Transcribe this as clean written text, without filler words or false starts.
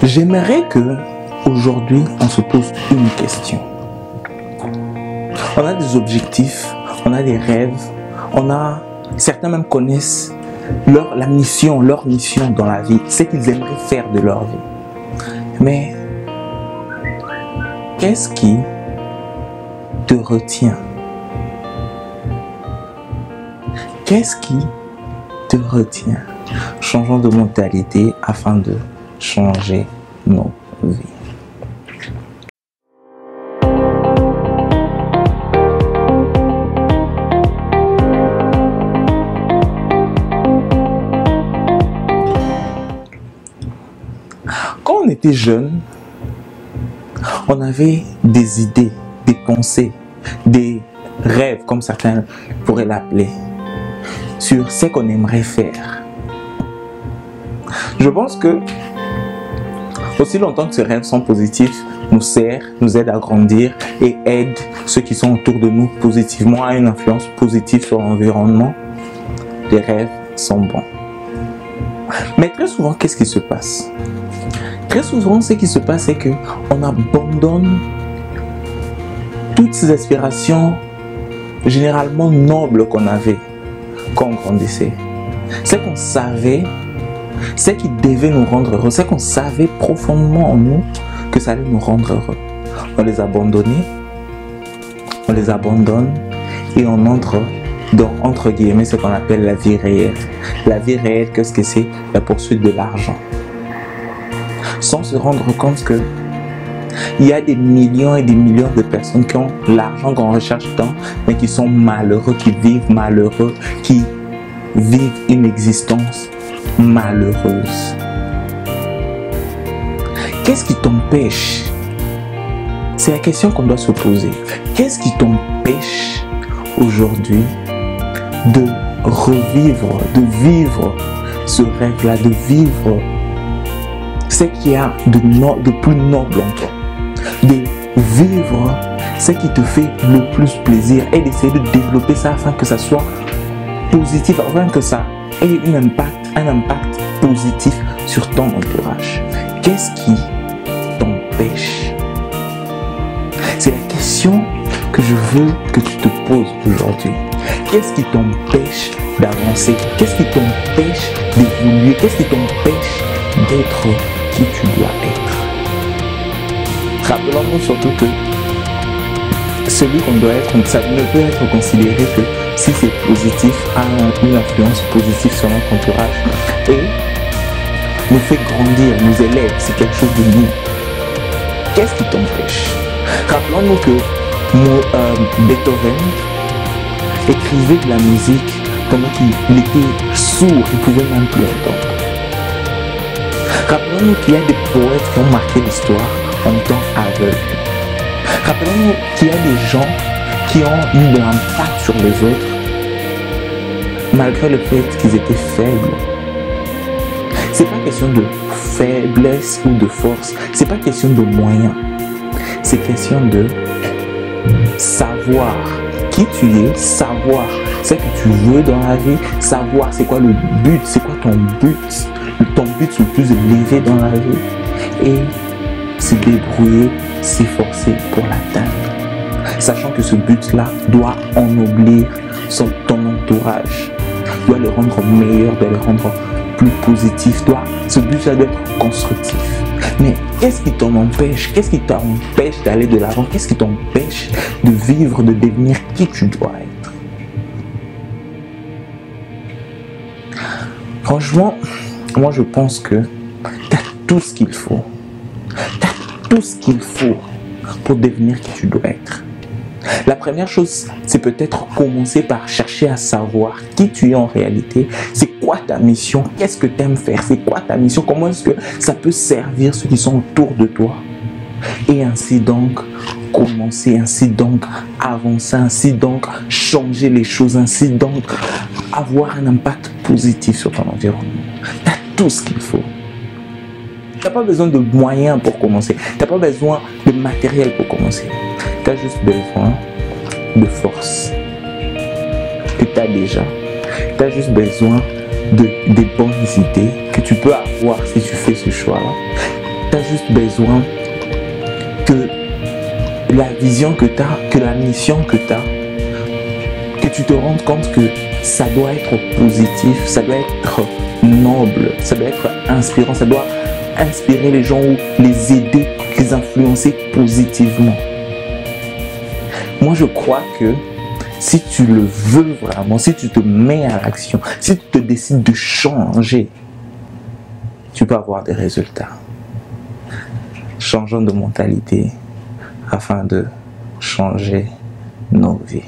J'aimerais que aujourd'hui on se pose une question. On a des objectifs, on a des rêves, certains même connaissent leur mission dans la vie, ce qu'ils aimeraient faire de leur vie. Mais qu'est-ce qui te retient? Qu'est-ce qui te retient? Changeons de mentalité afin de changer nos vies. Quand on était jeune, on avait des idées, des pensées, des rêves, comme certains pourraient l'appeler, sur ce qu'on aimerait faire. Je pense que aussi longtemps que ces rêves sont positifs, nous aident à grandir et aident ceux qui sont autour de nous positivement, à une influence positive sur l'environnement, les rêves sont bons. Mais très souvent, qu'est-ce qui se passe? Très souvent, ce qui se passe, c'est qu'on abandonne toutes ces aspirations généralement nobles qu'on avait quand on grandissait. C'est qu'on savait, ce qui devait nous rendre heureux, c'est qu'on savait profondément en nous que ça allait nous rendre heureux. On les abandonne et on entre dans, entre guillemets, ce qu'on appelle la vie réelle. La vie réelle, qu'est-ce que c'est? La poursuite de l'argent. Sans se rendre compte que il y a des millions et des millions de personnes qui ont l'argent qu'on recherche tant, mais qui sont malheureux, qui vivent malheureux, qui vivent une existence malheureuse. Qu'est-ce qui t'empêche? C'est la question qu'on doit se poser. Qu'est-ce qui t'empêche aujourd'hui de revivre, de vivre ce rêve-là, de vivre ce qu'il y a de plus noble en toi, de vivre ce qui te fait le plus plaisir et d'essayer de développer ça afin que ça soit positif, afin que ça ait un impact positif sur ton entourage. Qu'est-ce qui t'empêche? C'est la question que je veux que tu te poses aujourd'hui. Qu'est-ce qui t'empêche d'avancer? Qu'est-ce qui t'empêche d'évoluer? Qu'est-ce qui t'empêche d'être qui tu dois être? Rappelons-nous surtout que celui qu'on doit être, ça ne peut être considéré que si c'est positif, a une influence positive sur notre entourage et nous fait grandir, nous élève, c'est quelque chose de mieux. Qu'est-ce qui t'empêche? Rappelons-nous que Beethoven écrivait de la musique pendant qu'il était sourd, il ne pouvait même plus entendre. Rappelons-nous qu'il y a des poètes qui ont marqué l'histoire en étant aveugles. Rappelons-nous qu'il y a des gens qui ont eu de l'impact sur les autres malgré le fait qu'ils étaient faibles. C'est pas question de faiblesse ou de force, c'est pas question de moyens, c'est question de savoir qui tu es, savoir ce que tu veux dans la vie, savoir c'est quoi le but, c'est quoi ton but le plus élevé dans la vie et se débrouiller, s'efforcer pour l'atteindre. Sachant que ce but-là doit ennoblir ton entourage, doit le rendre meilleur, doit le rendre plus positif, ce but-là doit être constructif. Mais qu'est-ce qui t'en empêche? Qu'est-ce qui t'empêche d'aller de l'avant? Qu'est-ce qui t'empêche de vivre, de devenir qui tu dois être? Franchement, moi je pense que tu as tout ce qu'il faut. Tu as tout ce qu'il faut pour devenir qui tu dois être. La première chose, c'est peut-être commencer par chercher à savoir qui tu es en réalité. C'est quoi ta mission? Qu'est-ce que tu aimes faire? C'est quoi ta mission? Comment est-ce que ça peut servir ceux qui sont autour de toi? Et ainsi donc, commencer, ainsi donc, avancer, ainsi donc, changer les choses, ainsi donc, avoir un impact positif sur ton environnement. Tu as tout ce qu'il faut. Tu n'as pas besoin de moyens pour commencer. Tu n'as pas besoin de matériel pour commencer. Tu as juste besoin de force que tu as déjà. Tu as juste besoin des bonnes idées que tu peux avoir si tu fais ce choix-là. Tu as juste besoin que la vision que tu as, que la mission que tu as, que tu te rendes compte que ça doit être positif, ça doit être noble, ça doit être inspirant, ça doit inspirer les gens ou les aider, les influencer positivement. Moi, je crois que si tu le veux vraiment, si tu te mets à l'action, si tu te décides de changer, tu peux avoir des résultats. Changeons de mentalité afin de changer nos vies.